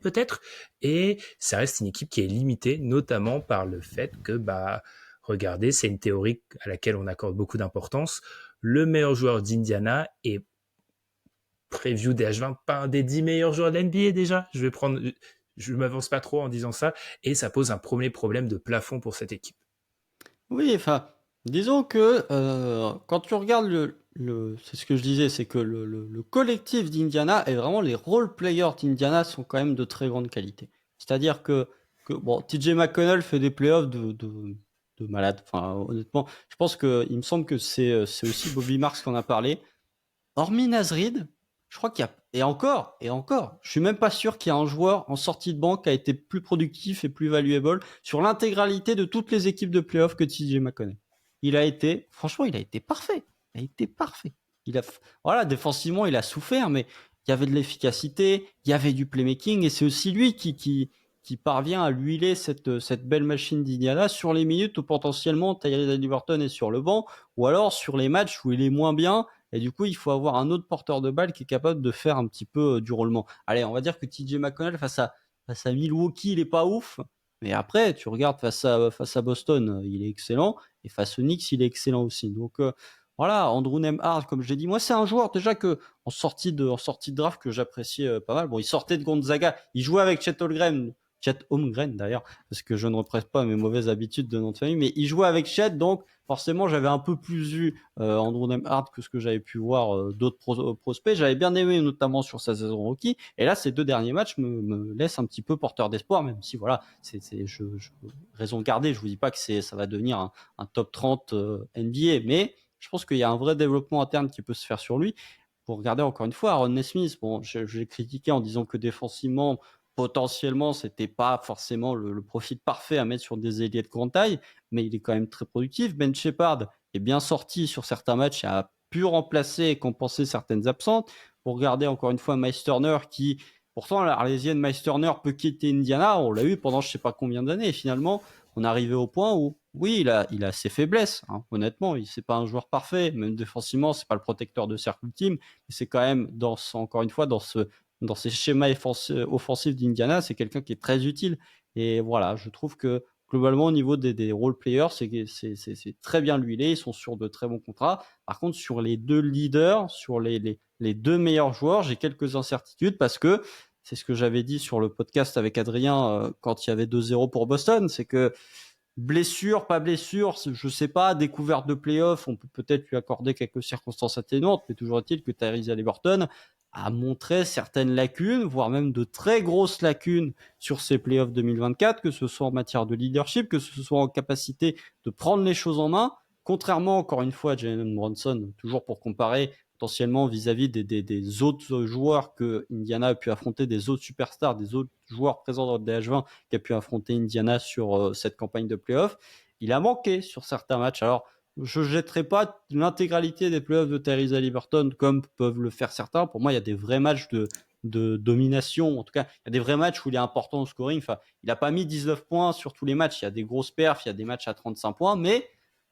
peut-être, et ça reste une équipe qui est limitée, notamment par le fait que, regardez, c'est une théorie à laquelle on accorde beaucoup d'importance. Le meilleur joueur d'Indiana est preview des H20, pas un des 10 meilleurs joueurs de l'NBA déjà. Je m'avance pas trop en disant ça, et ça pose un premier problème de plafond pour cette équipe. Oui, enfin, disons que quand tu regardes c'est ce que je disais, c'est que le collectif d'Indiana et vraiment les role players d'Indiana sont quand même de très grande qualité. C'est-à-dire que bon, TJ McConnell fait des playoffs de malade. Enfin, honnêtement, je pense que il me semble que c'est aussi Bobby Marks qu'on a parlé. Hormis Nasrid, je crois qu'il y a et encore, je suis même pas sûr qu'il y a un joueur en sortie de banque qui a été plus productif et plus valuable sur l'intégralité de toutes les équipes de playoff que TJ McConnell. Franchement, il a été parfait. Il a été parfait. Voilà, défensivement, il a souffert, mais il y avait de l'efficacité, il y avait du playmaking, et c'est aussi lui qui parvient à huiler cette belle machine d'Indiana sur les minutes où potentiellement Tyrese Haliburton est sur le banc, ou alors sur les matchs où il est moins bien, et du coup, il faut avoir un autre porteur de balle qui est capable de faire un petit peu du roulement. Allez, on va dire que TJ McConnell face à Milwaukee, il est pas ouf. Mais après, tu regardes face à Boston, il est excellent. Et face aux Knicks, il est excellent aussi. Donc voilà, Andrew Nembhard, comme je l'ai dit, moi c'est un joueur déjà que en sortie de draft que j'appréciais pas mal. Bon, il sortait de Gonzaga, il jouait avec Chet Holmgren d'ailleurs, parce que je ne represse pas mes mauvaises habitudes de nom de famille, mais il jouait avec Chet, donc forcément j'avais un peu plus vu Andrew Nembhard que ce que j'avais pu voir d'autres prospects. J'avais bien aimé notamment sur sa saison rookie, et là ces 2 derniers matchs me laissent un petit peu porteur d'espoir, même si voilà, raison gardée, je vous dis pas que ça va devenir un top 30 NBA, mais je pense qu'il y a un vrai développement interne qui peut se faire sur lui. Pour regarder encore une fois Aaron Nesmith, bon, j'ai critiqué en disant que défensivement, potentiellement, c'était pas forcément le profil parfait à mettre sur des ailiers de grande taille, mais il est quand même très productif. Ben Shepherd est bien sorti sur certains matchs et a pu remplacer et compenser certaines absentes. Pour regarder encore une fois Miles Turner qui, pourtant, l'Arlésienne Miles Turner peut quitter Indiana, on l'a eu pendant je sais pas combien d'années, et finalement, on est arrivé au point où, oui, il a ses faiblesses, hein. Honnêtement, c'est pas un joueur parfait, même défensivement, c'est pas le protecteur de cercle ultime, mais c'est quand même, encore une fois, dans ces schémas offensifs d'Indiana, c'est quelqu'un qui est très utile. Et voilà, je trouve que globalement, au niveau des role players, c'est très bien huilé, ils sont sur de très bons contrats. Par contre, sur les 2 leaders, sur les 2 meilleurs joueurs, j'ai quelques incertitudes parce que c'est ce que j'avais dit sur le podcast avec Adrien quand il y avait 2-0 pour Boston, c'est que blessure, pas blessure, je sais pas, découverte de playoff, on peut peut-être lui accorder quelques circonstances atténuantes, mais toujours est-il que Tyrese Haliburton a montré certaines lacunes, voire même de très grosses lacunes sur ses playoffs 2024, que ce soit en matière de leadership, que ce soit en capacité de prendre les choses en main, contrairement encore une fois à Jalen Brunson, toujours pour comparer potentiellement vis-à-vis des autres joueurs que Indiana a pu affronter, des autres superstars, des autres joueurs présents dans le DH20 qui a pu affronter Indiana sur cette campagne de playoff. Il a manqué sur certains matchs. Alors, je ne jetterai pas l'intégralité des playoffs de Tyrese Haliburton comme peuvent le faire certains. Pour moi, il y a des vrais matchs de domination. En tout cas, il y a des vrais matchs où il est important au scoring. Enfin, il n'a pas mis 19 points sur tous les matchs. Il y a des grosses perfs, il y a des matchs à 35 points. Mais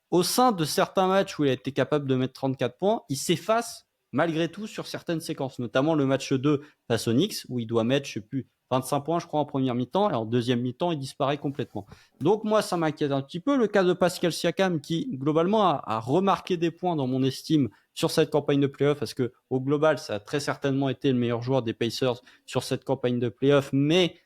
au sein de certains matchs où il a été capable de mettre 34 points, il s'efface malgré tout sur certaines séquences, notamment le match 2 face aux Knicks, où il doit mettre, je sais plus, 25 points, je crois, en première mi-temps, et en deuxième mi-temps, il disparaît complètement. Donc moi, ça m'inquiète un petit peu. Le cas de Pascal Siakam, qui globalement a remarqué des points dans mon estime sur cette campagne de playoff, parce que au global, ça a très certainement été le meilleur joueur des Pacers sur cette campagne de playoff, mais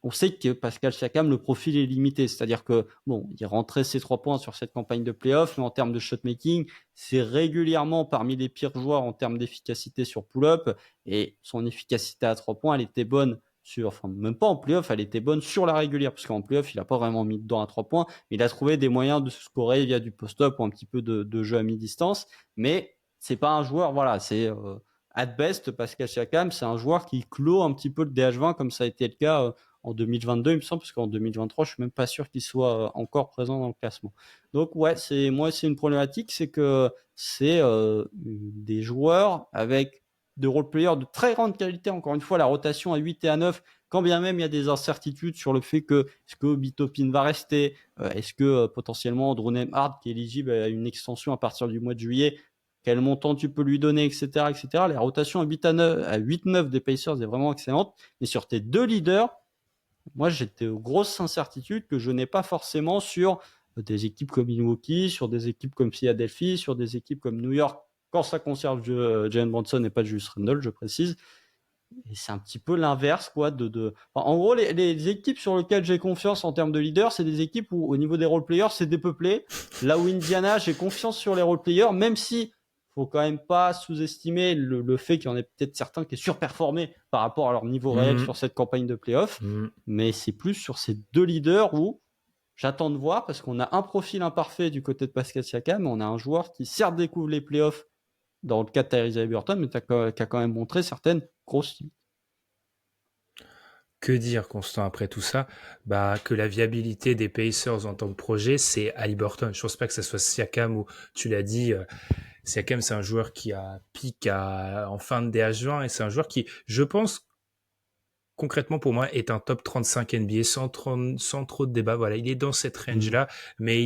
on sait que Pascal Siakam, le profil est limité. C'est-à-dire que, bon, il rentrait ses 3 points sur cette campagne de playoff, mais en termes de shotmaking, c'est régulièrement parmi les pires joueurs en termes d'efficacité sur pull-up. Et son efficacité à 3 points, elle était bonne enfin, même pas en playoff, elle était bonne sur la régulière, parce qu'en playoff, il a pas vraiment mis dedans à 3 points, mais il a trouvé des moyens de scorer via du post-up ou un petit peu de jeu à mi-distance. Mais c'est pas un joueur, voilà, c'est, at best, Pascal Siakam, c'est un joueur qui clôt un petit peu le DH20 comme ça a été le cas en 2022, il me semble, parce qu'en 2023, je suis même pas sûr qu'il soit encore présent dans le classement. Donc ouais, c'est une problématique, c'est que c'est des joueurs avec des role-players de très grande qualité. Encore une fois, la rotation à 8 et à 9, quand bien même il y a des incertitudes sur le fait que est-ce que Bitopin va rester, est-ce que potentiellement Drew Nembhard, qui est éligible à une extension à partir du mois de juillet, quel montant tu peux lui donner, etc., etc. La rotation à 8-9 des Pacers est vraiment excellente. Mais sur tes 2 leaders, moi, j'étais aux grosses incertitudes que je n'ai pas forcément sur des équipes comme Milwaukee, sur des équipes comme Philadelphie, sur des équipes comme New York, quand ça concerne Jalen Brunson et pas Julius Randle, je précise. Et c'est un petit peu l'inverse, quoi. Enfin, en gros, les équipes sur lesquelles j'ai confiance en termes de leader, c'est des équipes où, au niveau des role-players, c'est dépeuplé. Là où Indiana, j'ai confiance sur les role-players, même si faut quand même pas sous-estimer le fait qu'il y en ait peut-être certains qui est surperformé par rapport à leur niveau réel sur cette campagne de playoff. Mais c'est plus sur ces deux leaders où j'attends de voir, parce qu'on a un profil imparfait du côté de Pascal Siakam, mais on a un joueur qui certes découvre les playoffs dans le cas de Tyrese Haliburton, mais qui a quand même montré certaines grosses limites. Que dire, Constant, après tout ça? Bah, que la viabilité des Pacers en tant que projet, c'est Haliburton. Je pense pas que ça soit Siakam ou, tu l'as dit, Siakam, c'est un joueur qui a pique en fin de DH20 et c'est un joueur qui, je pense, concrètement pour moi, est un top 35 NBA sans trop de débat. Voilà, il est dans cette range-là, mais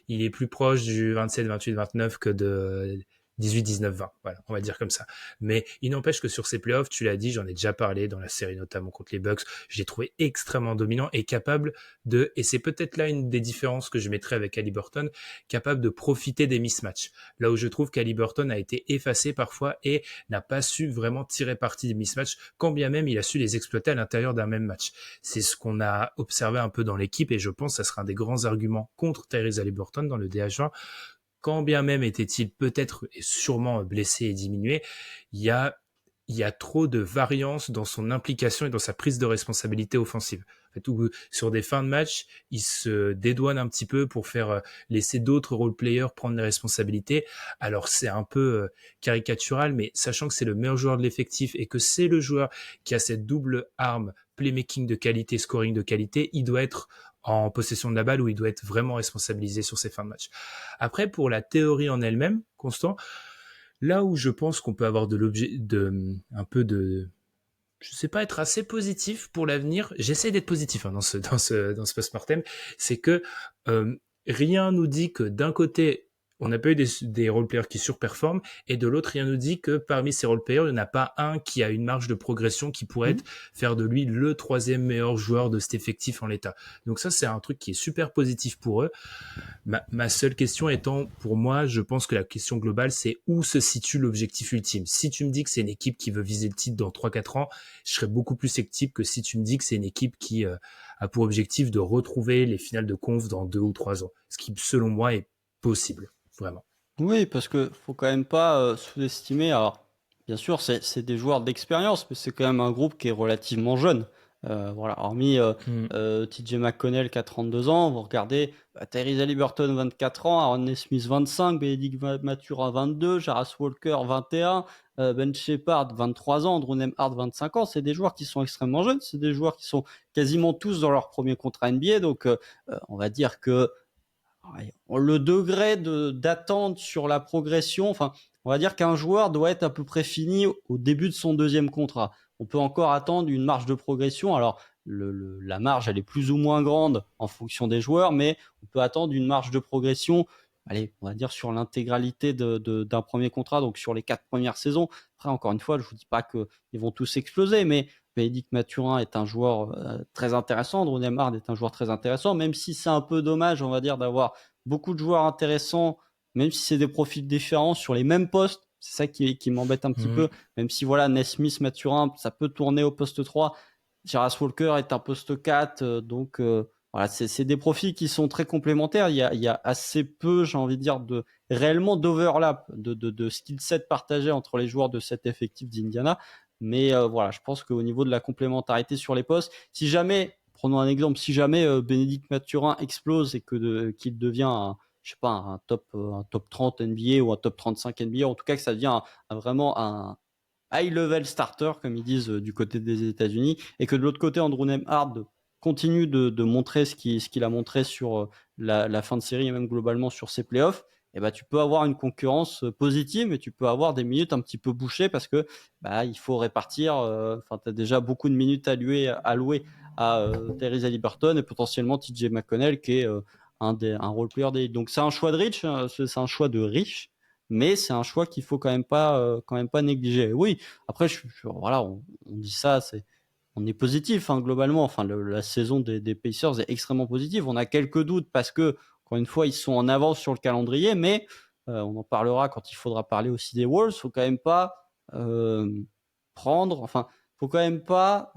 il est plus proche du 27, 28, 29 que de 18, 19, 20. Voilà, on va dire comme ça. Mais il n'empêche que sur ces playoffs, tu l'as dit, j'en ai déjà parlé dans la série notamment contre les Bucks, je l'ai trouvé extrêmement dominant et capable et c'est peut-être là une des différences que je mettrais avec Haliburton, capable de profiter des mismatchs. Là où je trouve qu'Haliburton a été effacé parfois et n'a pas su vraiment tirer parti des mismatchs, quand bien même il a su les exploiter à l'intérieur d'un même match. C'est ce qu'on a observé un peu dans l'équipe et je pense que ça sera un des grands arguments contre Tyrese Haliburton dans le DH20. Quand bien même était-il peut-être et sûrement blessé et diminué, il y a trop de variance dans son implication et dans sa prise de responsabilité offensive. En fait, où, sur des fins de match, il se dédouane un petit peu pour faire laisser d'autres role-players prendre les responsabilités. Alors c'est un peu caricatural, mais sachant que c'est le meilleur joueur de l'effectif et que c'est le joueur qui a cette double arme playmaking de qualité, scoring de qualité, il doit être en possession de la balle où il doit être vraiment responsabilisé sur ses fins de match. Après, pour la théorie en elle-même, Constant, là où je pense qu'on peut avoir un peu de, je sais pas, être assez positif pour l'avenir. J'essaie d'être positif dans ce post-mortem, c'est que rien nous dit que d'un côté on n'a pas eu des role-players qui surperforment et de l'autre rien nous dit que parmi ces role-players il n'y en a pas un qui a une marge de progression qui pourrait faire de lui le troisième meilleur joueur de cet effectif en l'état. Donc ça c'est un truc qui est super positif pour eux. Ma seule question étant, pour moi, je pense que la question globale, c'est où se situe l'objectif ultime. Si tu me dis que c'est une équipe qui veut viser le titre dans 3-4 ans, je serais beaucoup plus sceptique que si tu me dis que c'est une équipe qui a pour objectif de retrouver les finales de conf dans 2 ou 3 ans. Ce qui, selon moi, est possible, vraiment. Oui, parce que faut quand même pas sous-estimer. Alors, bien sûr, c'est des joueurs d'expérience, mais c'est quand même un groupe qui est relativement jeune. Voilà, hormis TJ McConnell qui a 32 ans, vous regardez Tyrese Haliburton 24 ans, Aaron Nesmith 25, Benedict Mathurin 22, Jarras Walker 21, Ben Shepherd 23 ans, Andrew Nembhard 25 ans. C'est des joueurs qui sont extrêmement jeunes, c'est des joueurs qui sont quasiment tous dans leur premier contrat NBA, donc on va dire que le degré d'attente sur la progression, enfin, on va dire qu'un joueur doit être à peu près fini au début de son deuxième contrat. On peut encore attendre une marge de progression. Alors, la marge, elle est plus ou moins grande en fonction des joueurs, mais on peut attendre une marge de progression, allez, on va dire sur l'intégralité d'un premier contrat, donc sur les 4 premières saisons. Après, encore une fois, je vous dis pas qu'ils vont tous exploser, mais Benedict Mathurin est un joueur très intéressant, Andrew Nembhard est un joueur très intéressant, même si c'est un peu dommage, on va dire, d'avoir beaucoup de joueurs intéressants, même si c'est des profils différents sur les mêmes postes. C'est ça qui m'embête un petit peu, même si voilà, Nesmith, Mathurin, ça peut tourner au poste 3. Jarras Walker est un poste 4, donc voilà, c'est des profils qui sont très complémentaires. Il y a assez peu, j'ai envie de dire, réellement d'overlap, de skill set partagé entre les joueurs de cet effectif d'Indiana. Mais voilà, je pense qu'au niveau de la complémentarité sur les postes, si jamais, prenons un exemple, si jamais Benedict Mathurin explose et qu'il devient je sais pas, un top 30 NBA ou un top 35 NBA, en tout cas que ça devient vraiment un high-level starter, comme ils disent du côté des États-Unis, et que de l'autre côté, Andrew Nembhard continue de montrer ce qu'il a montré sur la fin de série et même globalement sur ses playoffs, et bah, tu peux avoir une concurrence positive, mais tu peux avoir des minutes un petit peu bouchées parce que bah, il faut répartir. Enfin, tu as déjà beaucoup de minutes allouées à Tyrese Haliburton et potentiellement TJ McConnell qui est un role player des. Donc c'est un choix de riche, hein, c'est un choix de riche, mais c'est un choix qu'il faut quand même pas négliger. Oui, après voilà, on dit ça, on est positif hein, globalement. Enfin, la saison des Pacers est extrêmement positive. On a quelques doutes parce que encore une fois, ils sont en avance sur le calendrier, mais on en parlera quand il faudra parler aussi des Wolves. Faut quand même pas prendre. Enfin, faut quand même pas,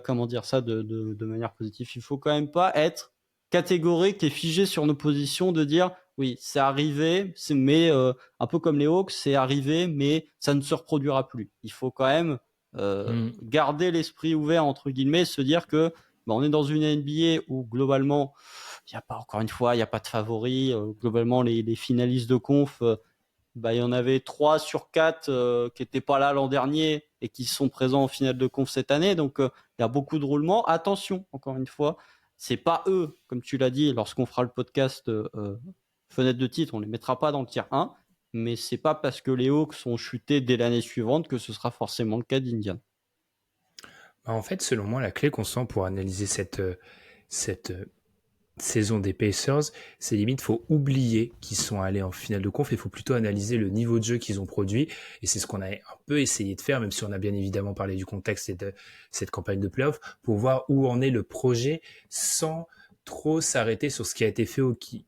comment dire ça de manière positive, il faut quand même pas être catégorique et figé sur nos positions de dire oui, c'est arrivé, mais un peu comme les Hawks, c'est arrivé, mais ça ne se reproduira plus. Il faut quand même garder l'esprit ouvert entre guillemets, se dire que on est dans une NBA où globalement, il y a pas encore une fois, il y a pas de favoris. Globalement, les finalistes de conf, il y en avait 3 sur 4 qui n'étaient pas là l'an dernier et qui sont présents en finale de conf cette année. Donc, il y a beaucoup de roulements. Attention, encore une fois, c'est pas eux, comme tu l'as dit, lorsqu'on fera le podcast fenêtre de titre, on les mettra pas dans le tier 1, mais c'est pas parce que les Hawks ont chuté dès l'année suivante que ce sera forcément le cas d'Indiana. En fait, selon moi, la clé qu'on sent pour analyser cette saison des Pacers, c'est limite, faut oublier qu'ils sont allés en finale de conf et il faut plutôt analyser le niveau de jeu qu'ils ont produit. Et c'est ce qu'on a un peu essayé de faire, même si on a bien évidemment parlé du contexte et de cette campagne de playoff, pour voir où en est le projet sans trop s'arrêter sur ce qui a été fait ou qui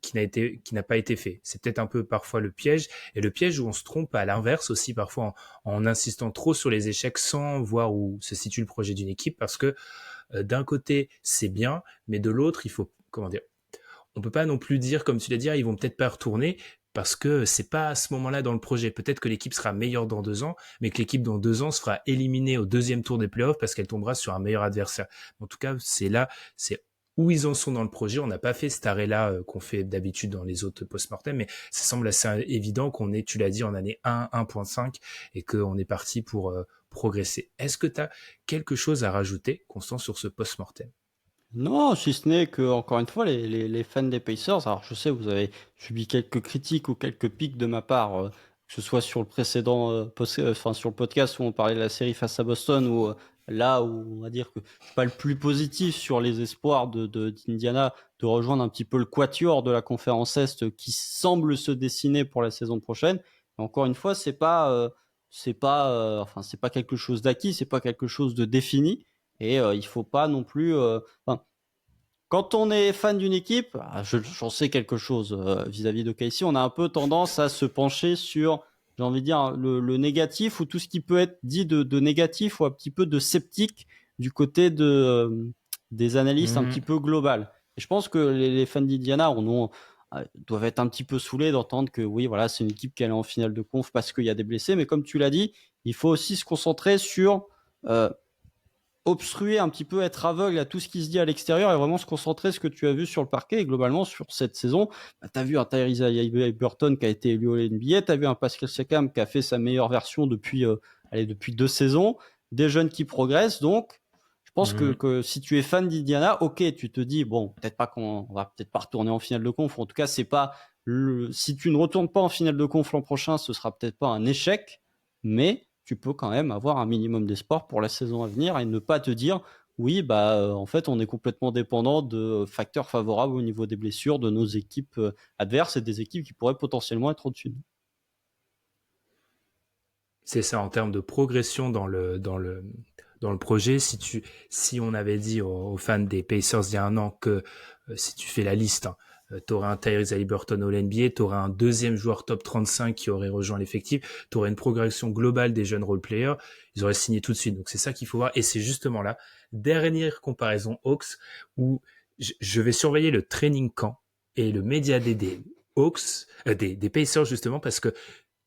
n'a pas été fait. C'est peut-être un peu parfois le piège, et le piège où on se trompe à l'inverse aussi parfois en insistant trop sur les échecs sans voir où se situe le projet d'une équipe, parce que d'un côté c'est bien, mais de l'autre il faut, comment dire, on peut pas non plus dire, comme tu l'as dit, ils vont peut-être pas retourner parce que c'est pas à ce moment-là dans le projet. Peut-être que l'équipe sera meilleure dans 2 ans, mais que l'équipe dans 2 ans se fera éliminer au deuxième tour des playoffs parce qu'elle tombera sur un meilleur adversaire. En tout cas, c'est où ils en sont dans le projet. On n'a pas fait cet arrêt-là qu'on fait d'habitude dans les autres post-mortem, mais ça semble assez évident qu'on est, tu l'as dit, en année 1, 1.5 et qu'on est parti pour progresser. Est-ce que tu as quelque chose à rajouter, Constant, sur ce post-mortem? Non, si ce n'est que, encore une fois, les fans des Pacers, alors je sais, vous avez subi quelques critiques ou quelques pics de ma part, que ce soit sur le précédent, sur le podcast où on parlait de la série face à Boston, ou là où on va dire que je suis pas le plus positif sur les espoirs d'Indiana de rejoindre un petit peu le quatuor de la conférence Est qui semble se dessiner pour la saison prochaine. Mais encore une fois, c'est pas quelque chose d'acquis, c'est pas quelque chose de défini, et il faut pas non plus. Quand on est fan d'une équipe, j'en sais quelque chose vis-à-vis de Casey, on a un peu tendance à se pencher sur, j'ai envie de dire, le négatif ou tout ce qui peut être dit de négatif ou un petit peu de sceptique du côté des analystes un petit peu global. Et je pense que les fans d'Indiana doivent être un petit peu saoulés d'entendre que oui, voilà, c'est une équipe qui est en finale de conf parce qu'il y a des blessés. Mais comme tu l'as dit, il faut aussi se concentrer sur obstruer un petit peu, être aveugle à tout ce qui se dit à l'extérieur et vraiment se concentrer sur ce que tu as vu sur le parquet. Et globalement, sur cette saison, tu as vu un Tyrese Haliburton qui a été élu au NBA, tu as vu un Pascal Siakam qui a fait sa meilleure version depuis 2 saisons, des jeunes qui progressent. Donc, je pense que si tu es fan d'Indiana, ok, tu te dis, bon, peut-être pas qu'on va peut-être pas retourner en finale de conf. En tout cas, c'est pas si tu ne retournes pas en finale de conf l'an prochain, ce sera peut-être pas un échec, mais tu peux quand même avoir un minimum d'espoir pour la saison à venir et ne pas te dire oui, en fait, on est complètement dépendant de facteurs favorables au niveau des blessures de nos équipes adverses et des équipes qui pourraient potentiellement être au-dessus de nous. C'est ça, en termes de progression dans le projet. Si on avait dit aux fans des Pacers il y a un an que si tu fais la liste, hein, t'aurais un Tyrese Haliburton au NBA, t'aurais un deuxième joueur top 35 qui aurait rejoint l'effectif, t'aurais une progression globale des jeunes role-players, ils auraient signé tout de suite. Donc c'est ça qu'il faut voir. Et c'est justement là, dernière comparaison Hawks, où je vais surveiller le training camp et le média des Hawks, des Pacers justement, parce que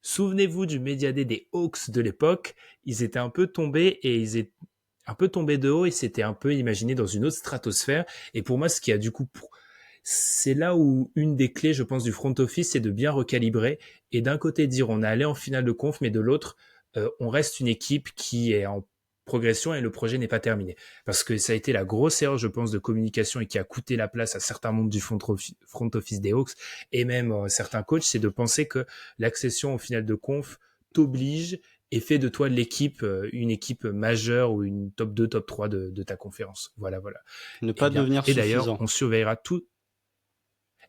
souvenez-vous du média des Hawks de l'époque, ils étaient un peu tombés et ils étaient un peu tombés de haut et c'était un peu imaginé dans une autre stratosphère. Et pour moi, ce qui a du coup, c'est là où une des clés, je pense, du front office, c'est de bien recalibrer et d'un côté dire on est allé en finale de conf, mais de l'autre, on reste une équipe qui est en progression et le projet n'est pas terminé. Parce que ça a été la grosse erreur, je pense, de communication et qui a coûté la place à certains membres du front office des Hawks et même certains coachs, c'est de penser que l'accession au final de conf t'oblige et fait de toi l'équipe, une équipe majeure ou une top 2, top 3 de ta conférence. Voilà. Ne pas devenir Et d'ailleurs, suffisant. on surveillera tout.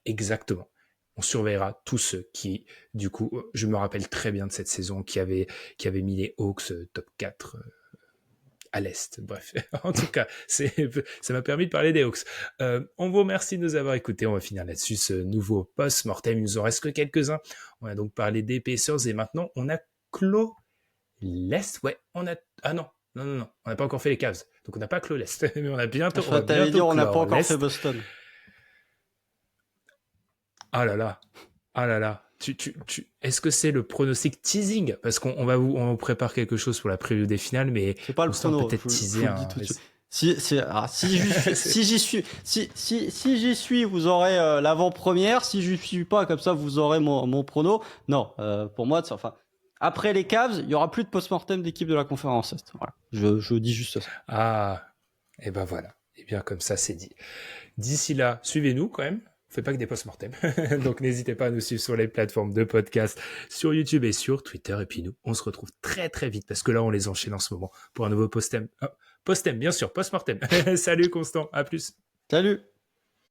Exactement. On surveillera tous ceux qui, du coup, je me rappelle très bien de cette saison qui avait mis les Hawks top 4 à l'Est. Bref, en tout cas, ça m'a permis de parler des Hawks. On vous remercie de nous avoir écoutés. On va finir là-dessus ce nouveau post-mortem. Il nous en reste que quelques-uns. On a donc parlé des Pacers et maintenant, on a clos l'Est. Ouais, ah non. Non. On n'a pas encore fait les Cavs. Donc, on n'a pas clos l'Est. Mais on a bientôt. Enfin, t'allais dire, on n'a pas encore l'Est. fait Boston. Ah là là. Ah là là. Est-ce que c'est le pronostic teasing? Parce on vous prépare quelque chose pour la preview des finales, mais c'est pas le Constant prono. peut-être Je teaser vous le dis tout de suite. Si j'y suis, vous aurez l'avant-première. Si j'y suis pas, comme ça, vous aurez mon prono. Non, pour moi, enfin, après les Cavs, il y aura plus de post-mortem d'équipe de la conférence Est. Voilà. Je dis juste ça. Ah, et ben voilà. Et bien comme ça, c'est dit. D'ici là, suivez-nous quand même. On fait pas que des post-mortem. Donc n'hésitez pas à nous suivre sur les plateformes de podcast, sur YouTube et sur Twitter. Et puis nous, on se retrouve très très vite parce que là, on les enchaîne en ce moment pour un nouveau post-mortem. Post-mortem, bien sûr, post-mortem. Salut Constant, à plus. Salut!